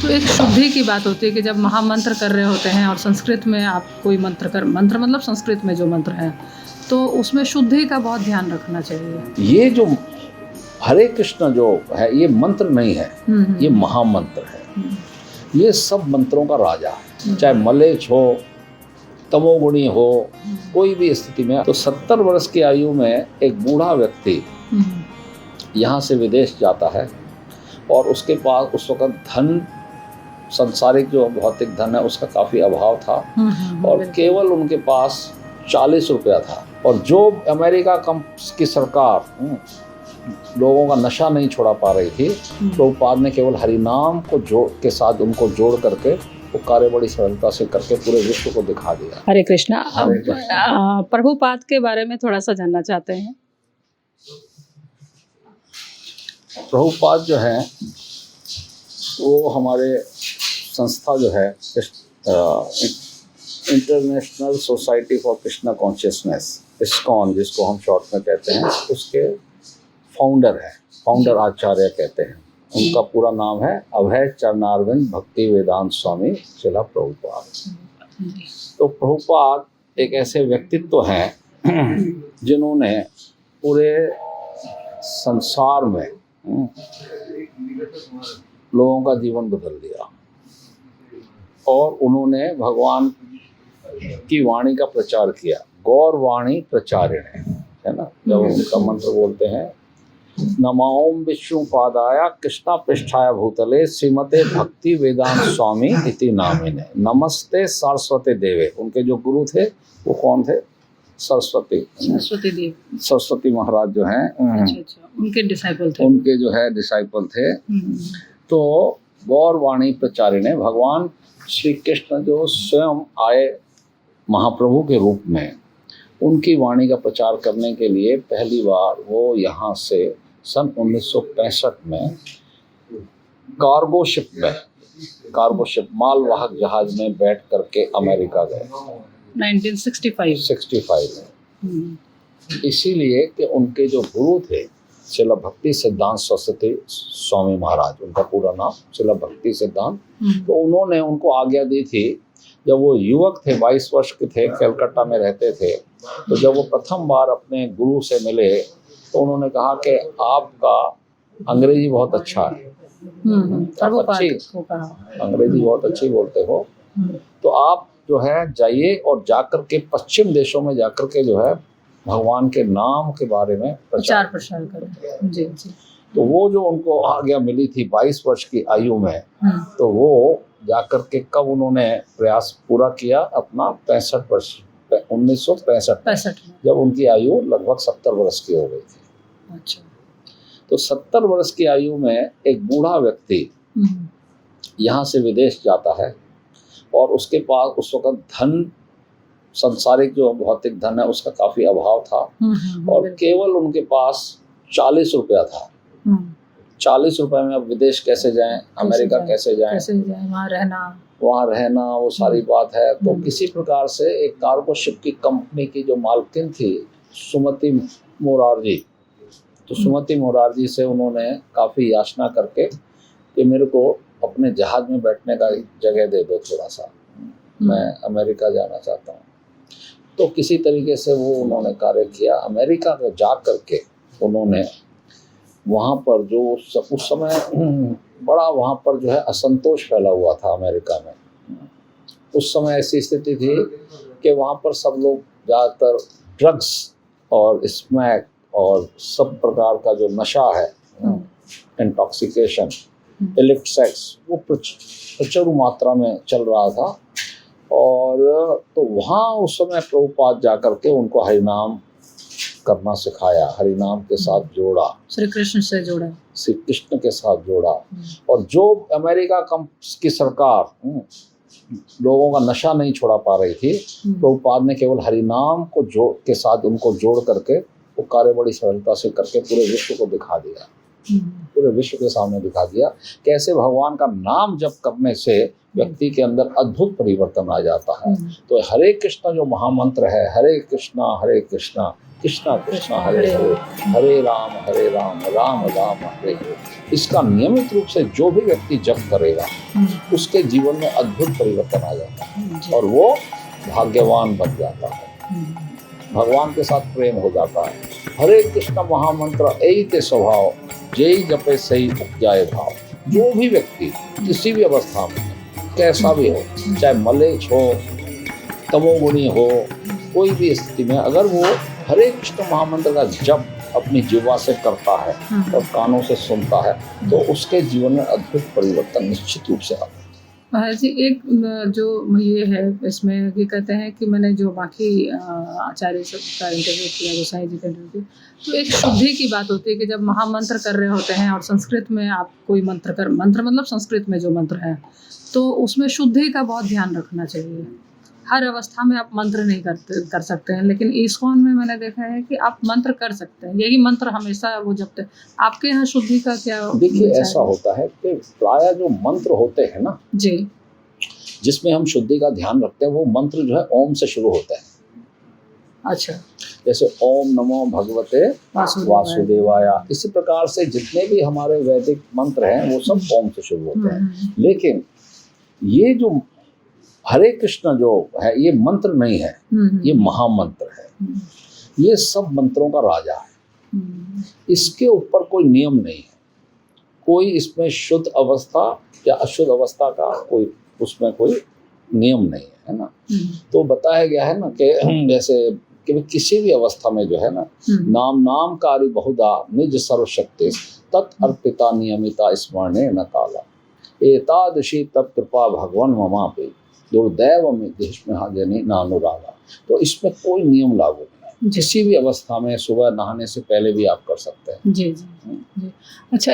तो एक शुद्धि की बात होती है कि जब महामंत्र कर रहे होते हैं और संस्कृत में आप कोई मंत्र मतलब संस्कृत में जो मंत्र है तो उसमें शुद्धि का बहुत ध्यान रखना चाहिए। ये जो हरे कृष्ण जो है ये मंत्र नहीं है, ये महामंत्र है। ये सब मंत्रों का राजा है, चाहे मलेच्छ हो, तमोगुणी हो, कोई भी स्थिति में। तो 70 वर्ष की आयु में एक बूढ़ा व्यक्ति यहाँ से विदेश जाता है और उसके पास उस वक्त धन, संसारिक जो भौतिक धन है उसका काफ़ी अभाव था और केवल उनके पास 40 रुपया था। और जो अमेरिका की सरकार लोगों का नशा नहीं छोड़ा पा रही थी, प्रभुपाद ने केवल हरिनाम को के साथ उनको जोड़ करके वो कार्य बड़ी सरलता से करके पूरे विश्व को दिखा दिया। हरे कृष्णा। प्रभुपाद के बारे में थोड़ा सा जानना चाहते हैं। प्रभुपाद जो है वो हमारे संस्था जो है international society for Krishna consciousness, ISKCON जिसको हम शॉर्ट में कहते हैं, उसके फाउंडर है, फाउंडर आचार्य कहते हैं। उनका पूरा नाम है अभय चरणारविंद भक्ति वेदांत स्वामी श्रील प्रभुपाद। तो प्रभुपाद एक ऐसे व्यक्तित्व हैं जिन्होंने पूरे संसार में लोगों का जीवन बदल दिया और उन्होंने भगवान की वाणी का प्रचार किया। गौर वाणी प्रचारिणे है ना, जब उनका मंत्र बोलते हैं नमाओम विष्णु पादाय कृष्णा पृष्ठाय भूतले श्रीमते भक्ति वेदांत स्वामी इति नामिने नमस्ते सरस्वती देवे। उनके जो गुरु थे वो कौन थे? सरस्वती देव, सरस्वती महाराज जो हैं। अच्छा, उनके डिसाइपल थे, उनके जो है डिसाइपल थे। तो गौर वाणी प्रचारिणे, भगवान श्री कृष्ण जो स्वयं आए महाप्रभु के रूप में, उनकी वाणी का प्रचार करने के लिए पहली बार वो यहाँ से सन 1965 में कार्गो शिप मालवाहक जहाज में बैठ करके अमेरिका गए 1965 में। इसीलिए कि उनके जो गुरु थे श्रील भक्ति सिद्धांत सरस्वती स्वामी महाराज, उनका पूरा नाम श्रील भक्ति सिद्धांत, तो उन्होंने उनको आज्ञा दी थी। जब वो युवक थे, 22 वर्ष के थे, कलकत्ता में रहते थे, तो जब वो प्रथम बार अपने गुरु से मिले तो उन्होंने कहा कि आपका अंग्रेजी बहुत अच्छा है, अंग्रेजी बहुत अच्छी बोलते हो, तो आप जो है जाइए और जाकर के पश्चिम देशों में जाकर के जो है भगवान के नाम के बारे में प्रचार प्रसार करें। जी। तो वो जो उनको आज्ञा मिली थी 22 वर्ष की आयु में, तो वो जाकर के कब उन्होंने प्रयास पूरा किया अपना 65 वर्ष 1965 जब उनकी आयु लगभग 70 वर्ष की हो गई थी। अच्छा। तो 70 वर्ष की आयु में एक बूढ़ा व्यक्ति यहाँ से विदेश जाता है और उसके पास उस वक्त धन, संसारिक जो भौतिक धन है उसका काफी अभाव था और केवल उनके पास 40 रुपया था। 40 रुपए में अब विदेश कैसे जाएं, अमेरिका कैसे जाएं, वहाँ रहना वो सारी बात है। तो किसी प्रकार से एक कार्गो शिप की कंपनी की जो मालकिन थी सुमति मोरारजी, तो सुमति मोरारजी से उन्होंने काफ़ी याचना करके कि मेरे को अपने जहाज में बैठने का जगह दे दो थोड़ा सा, मैं अमेरिका जाना चाहता हूँ। तो किसी तरीके से वो उन्होंने कार्य किया। अमेरिका में जा करके उन्होंने वहाँ पर जो उस समय बड़ा वहाँ पर जो है असंतोष फैला हुआ था अमेरिका में। उस समय ऐसी स्थिति थी कि वहाँ पर सब लोग ज़्यादातर ड्रग्स और स्मैक और सब प्रकार का जो नशा है, इंटॉक्सिकेशन, इलिसिट सेक्स, वो प्रचुर मात्रा में चल रहा था। और तो वहाँ उस समय प्रभुपाद जा करके उनको हरिनाम करना सिखाया, हरिनाम के साथ जोड़ा, श्री कृष्ण से जोड़ा, श्री कृष्ण के साथ जोड़ा। और जो अमेरिका की सरकार लोगों का नशा नहीं छोड़ा पा रही थी, प्रभुपाद ने केवल हरिनाम के साथ उनको जोड़ करके वो कार्य बड़ी सरलता से करके पूरे विश्व को दिखा दिया, पूरे विश्व के सामने दिखा दिया कैसे भगवान का नाम जप करने से व्यक्ति के अंदर अद्भुत परिवर्तन आ जाता है। तो हरे कृष्णा जो महामंत्र है, हरे कृष्णा कृष्णा कृष्णा हरे हरे, हरे राम राम राम हरे हरे। इसका नियमित रूप से जो भी व्यक्ति जप करेगा उसके जीवन में अद्भुत परिवर्तन आ जाता है और वो भाग्यवान बन जाता है, भगवान के साथ प्रेम हो जाता है। हरे कृष्ण महामंत्र एई ते स्वभाव, जेई जपे सही उपजाए भाव। जो भी व्यक्ति किसी भी अवस्था में कैसा भी हो, चाहे मलेच्छ हो, तमोगुणी हो, कोई भी स्थिति में अगर वो हरे कृष्ण महामंत्र का जप अपनी जीवा से करता है और कानों से सुनता है तो उसके जीवन में अद्भुत परिवर्तन निश्चित रूप से आता है। महाराज जी, एक जो ये है इसमें ये कहते हैं कि मैंने जो बाकी आचार्य सब का इंटरव्यू किया, गोसाई जी का इंटरव्यू किया, तो एक शुद्धि की बात होती है कि जब महामंत्र कर रहे होते हैं और संस्कृत में आप कोई मंत्र मतलब संस्कृत में जो मंत्र है तो उसमें शुद्धि का बहुत ध्यान रखना चाहिए। हर अवस्था में आप मंत्र नहीं कर सकते हैं, लेकिन इस्कॉन में मैंने देखा है कि आप मंत्र कर सकते हैं, यही मंत्र हमेशा वो जपते हैं। आपके यहाँ शुद्धि का क्या? देखिए ऐसा होता है कि प्राय जो मंत्र होते हैं ना जी, जिसमें हम शुद्धि का ध्यान रखते हैं वो मंत्र जो है ओम से शुरू होता है। अच्छा, जैसे ओम नमो भगवते वासुदेवाय, इसी प्रकार से जितने भी हमारे वैदिक मंत्र हैं वो सब ओम से शुरू होते हैं। लेकिन ये जो हरे कृष्ण जो है ये मंत्र नहीं है, ये महामंत्र है। ये सब मंत्रों का राजा है, इसके ऊपर कोई नियम नहीं है, कोई इसमें शुद्ध अवस्था या अशुद्ध अवस्था का कोई उसमें कोई नियम नहीं है ना। तो बताया गया है ना कि जैसे कि किसी भी अवस्था में जो है ना नाम कार्य बहुधा निज सर्वशक्ति तत् अर्पिता नियमिता स्मरणे न काला एतादृशी तब कृपा भगवान ममा पे दुर्दैव में देश में हाजनी नानुरागा। तो इसमें कोई नियम लागू नहीं है, किसी भी अवस्था में सुबह नहाने से पहले भी आप कर सकते हैं। जी जी जी। अच्छा,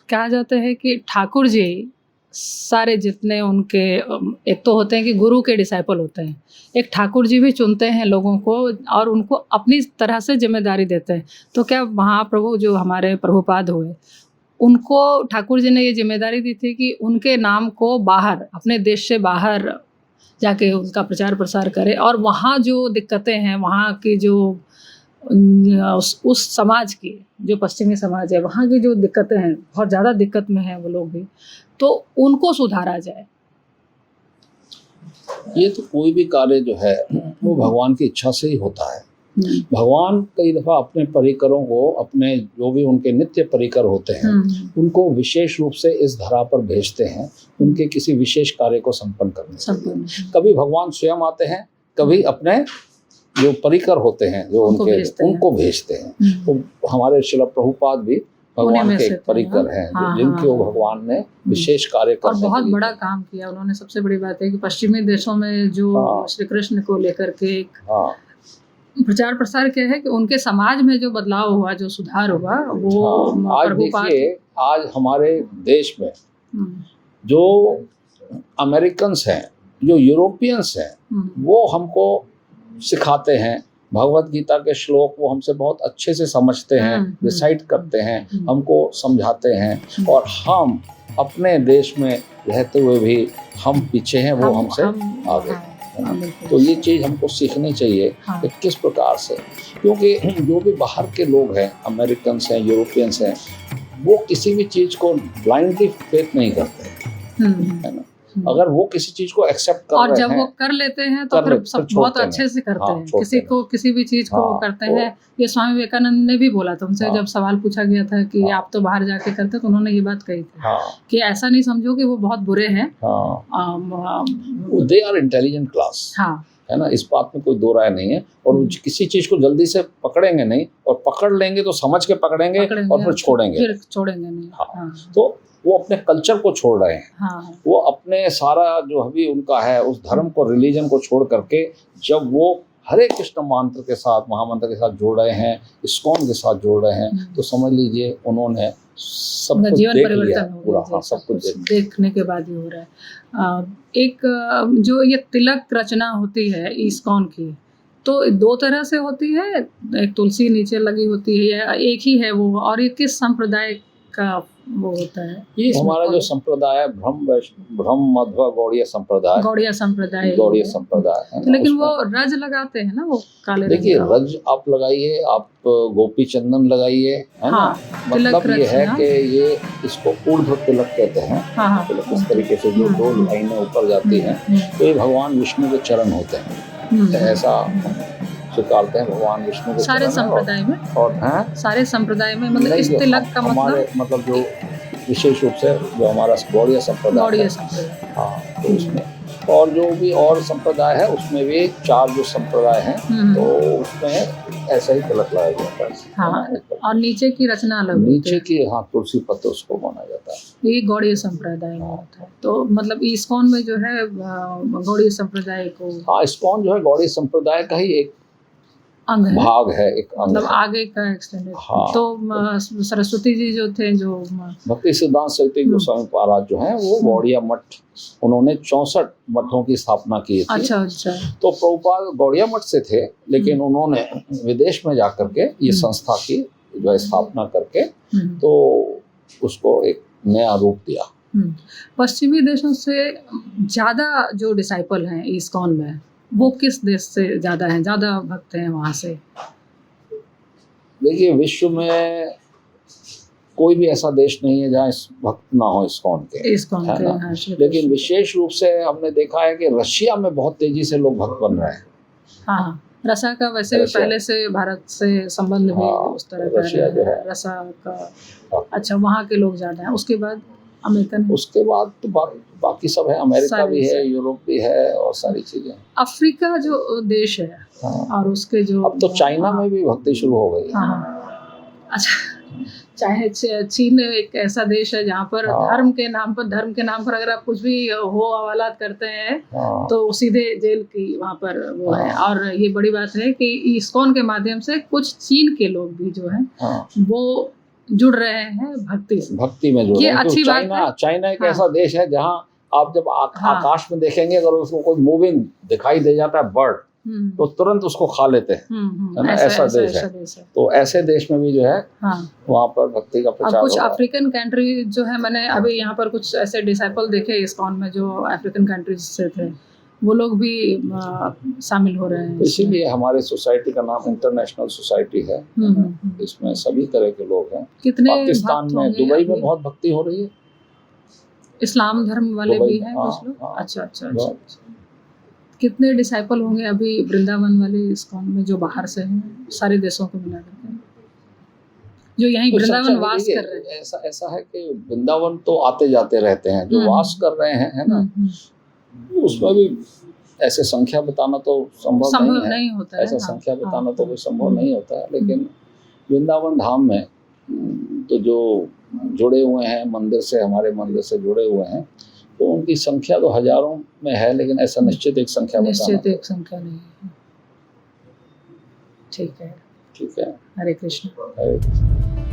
कहा जाता है कि ठाकुर जी सारे जितने उनके एक तो होते हैं कि गुरु के डिसाइपल होते हैं, एक ठाकुर जी भी चुनते हैं लोगों को और उनको अपनी तरह से जिम्मेदारी देते हैं। तो क्या महाप्रभु जो हमारे प्रभुपाद हुए उनको ठाकुर जी ने ये जिम्मेदारी दी थी कि उनके नाम को बाहर, अपने देश से बाहर जाके उनका प्रचार प्रसार करें और वहाँ जो दिक्कतें हैं, वहाँ की जो उस समाज की जो पश्चिमी समाज है वहाँ की जो दिक्कतें हैं, बहुत ज़्यादा दिक्कत में हैं वो लोग भी, तो उनको सुधारा जाए। ये तो कोई भी कार्य जो है वो भगवान की इच्छा से ही होता है। भगवान कई दफ़ा अपने परिकरों को, अपने जो भी उनके नित्य परिकर होते हैं उनको विशेष रूप से इस धरा पर भेजते हैं उनके किसी विशेष कार्य को संपन्न करने। कभी भगवान स्वयं आते हैं, कभी अपने जो परिकर होते हैं जो उनको भेजते हैं। तो हमारे श्रील प्रभुपाद भी भगवान के परिकर हैं जिनके भगवान ने विशेष कार्य करने और बहुत बड़ा काम किया उन्होंने। सबसे बड़ी बात है कि पश्चिमी देशों में जो श्री कृष्ण को लेकर के प्रचार प्रसार किया है कि उनके समाज में जो बदलाव हुआ, जो सुधार हुआ वो आज देखिए, आज हमारे देश में जो अमेरिकन्स हैं, जो यूरोपियंस हैं, वो हमको सिखाते हैं भगवत गीता के श्लोक, वो हमसे बहुत अच्छे से समझते हैं, रिसाइट करते हैं, हमको समझाते हैं और हम अपने देश में रहते हुए भी हम पीछे हैं, वो हमसे आगे हैं। तो ये चीज़ हमको सीखनी चाहिए कि किस प्रकार से, क्योंकि जो भी बाहर के लोग हैं, अमेरिकन्स हैं, यूरोपियंस हैं, वो किसी भी चीज़ को ब्लाइंडली फेथ नहीं करते, है ना। अगर वो किसी चीज को एक्सेप्ट कर और रहे जब हैं, वो कर लेते हैं तो फिर सब बहुत अच्छे से करते हैं। किसी को किसी भी चीज को करते हैं। ये स्वामी विवेकानंद ने भी बोला था, उनसे जब सवाल पूछा गया था कि आप तो बाहर जाके करते, तो उन्होंने ये बात कही थी कि ऐसा नहीं समझो कि वो बहुत बुरे हैं, दे आर इंटेलिजेंट क्लास, है ना, इस बात में कोई दो राय नहीं है। और किसी चीज को जल्दी से पकड़ेंगे नहीं, और पकड़ लेंगे तो समझ के पकड़ेंगे और फिर छोड़ेंगे नहीं। तो वो अपने कल्चर को छोड़ रहे हैं, वो अपने सारा जो अभी उनका है उस धर्म को, रिलीजन को छोड़ करके जब वो हरे कृष्ण मंत्र के साथ, महामंत्र के साथ जोड़ रहे हैं, इस्कॉन के साथ जोड़ रहे हैं, तो समझ लीजिए उन्होंने सब कुछ देख लिया पूरा। सब कुछ देखने के बाद ही हो रहा है। एक जो ये तिलक रचना होती है इस्कॉन की, तो दो तरह से होती है, एक तुलसी नीचे लगी होती है, एक ही है वो, और ये किस संप्रदाय का वो होता है ये हमारा जो संप्रदाय है ब्रह्म मध्व गौड़ीय संप्रदाय, गौड़िया संप्रदाय है। है ना, लेकिन वो उसमें रज लगाते हैं ना, वो काले रंग देखिए का। रज आप लगाइए, आप गोपी चंदन लगाइए, है ना, हाँ, तिलक मतलब ये रच, है हाँ। कि ये इसको ऊर्ध्व तिलक कहते हैं। हाँ, हाँ। तिलक इस तरीके से जो दो लाइनें ऊपर जाती हैं, तो ये भगवान विष्णु के चरण होते हैं, ऐसा स्वीकारते हैं भगवान विष्णु के सारे चरण हैं। संप्रदाय में, और हैं सारे संप्रदाय में मतलब नहीं, इस जो तिलक का हमारे मतलब जो विशेष रूप से जो हमारा गौड़ीय संप्रदाय गौड़ीय है, संप्रदाय। हाँ, तो उसमें और जो भी और संप्रदाय है उसमें भी 4 जो संप्रदाय हैं, तो उसमें ऐसा ही तिलक लगाया जाता है। हाँ, और नीचे की रचना अलग होती नीचे है। की, हाँ, तुलसी पत्र उसको माना जाता है। ये गौड़ीय संप्रदाय में होता है। तो मतलब इस्कॉन में जो है गौड़ीय संप्रदाय को हाँ, इस्कॉन जो है गौड़ीय संप्रदाय का ही एक अंग है, भाग है, एक अंग मतलब है। आगे का एक्सटेंडेड। हाँ। तो सरस्वती जी जो थे, जो भक्ति सिद्धांत सरस्वती गोस्वामी महाराज जो हैं वो गौड़िया मठ, उन्होंने 64 मठों की स्थापना की थी। अच्छा अच्छा। तो प्रभुपाद गौड़िया मठ से थे, लेकिन उन्होंने विदेश में जाकर के ये संस्था की जो है स्थापना करके तो उसको एक नया रूप दिया। पश्चिमी देशों से ज़्यादा जो डिसाइपल हैं इस्कॉन में, वो किस देश से ज़्यादा हैं, ज़्यादा भक्त हैं वहाँ से? देखिए, विश्व में कोई भी ऐसा देश नहीं है जहाँ इस भक्त ना हो इस्कॉन के, इस्कॉन है के, ना? हाँ, श्री लेकिन कृष्ण। विशेष रूप से हमने देखा है कि रशिया में बहुत तेजी से लोग भक्त बन रहे हैं। हाँ, रसा का वैसे भी रशिया। पहले से भारत से संबंध भी हाँ, उस तरह का रशिया जो है। रसा का। हाँ। अच्छा, वहाँ के लोग ज़्यादा हैं। उसके बाद अमेरिकन, उसके बाद तो बाकी सब है, अमेरिका सारे भी है, से। यूरोप भी है और सारी चीजें। अफ्रीका जो देश है, हाँ। और उसके जो अब तो चाइना में भी भक्ति शुरू हो गई है। हाँ, अच्छा, चाहे चीन एक ऐसा देश है जहाँ पर हाँ। धर्म के नाम पर अगर आप कुछ भी हो हवालात करते हैं हाँ। तो सीधे जेल की वहाँ पर वो है। हाँ। और ये बड़ी बात है कि इस्कॉन के माध्यम से कुछ चीन के लोग भी जो है हाँ। वो जुड़ रहे हैं भक्ति से। भक्ति में जुड़ ये रहे हैं। अच्छी बात है। चाइना एक हाँ। ऐसा देश है जहाँ आप जब हाँ। आकाश में देखेंगे, अगर उसको कोई मूविंग दिखाई दे जाता है बर्ड, तो तुरंत उसको खा लेते हैं, है ना, ऐसा देश है। तो ऐसे देश में भी जो है वहाँ पर भक्ति का प्रचार। कुछ अफ्रीकन कंट्री जो है, मैंने अभी यहाँ पर कुछ ऐसे डिसाइपल देखे इस्कॉन में जो अफ्रीकन कंट्रीज से थे, वो लोग भी शामिल हो रहे हैं। इसीलिए हमारे सोसाइटी का नाम इंटरनेशनल सोसाइटी है। इसमें सभी तरह के लोग हैं। कितने पाकिस्तान में, दुबई में बहुत भक्ति हो रही है। इस्लाम धर्म वाले भी हैं कुछ लोग। अच्छा अच्छा अच्छा। कितने डिसाइपल होंगे अभी वृंदावन वाले इस्कॉन में जो बाहर से हैं, सारे देशों को मिला करके, जो यहीं वृंदावन वास कर रहे हैं? ऐसा है कि वृंदावन तो आते जाते रहते हैं, जो वास कर रहे हैं, है ना, उसमें भी ऐसे संख्या बताना तो संभव नहीं होता है। ऐसा संख्या बताना तो कोई संभव नहीं होता है। लेकिन वृंदावन धाम में तो जो जुड़े हुए हैं मंदिर से, हमारे मंदिर से जुड़े हुए हैं, तो उनकी संख्या तो हजारों में है, लेकिन ऐसा निश्चित एक संख्या नहीं है। ठीक है, ठीक है। हरे कृष्ण। हरे कृष्ण।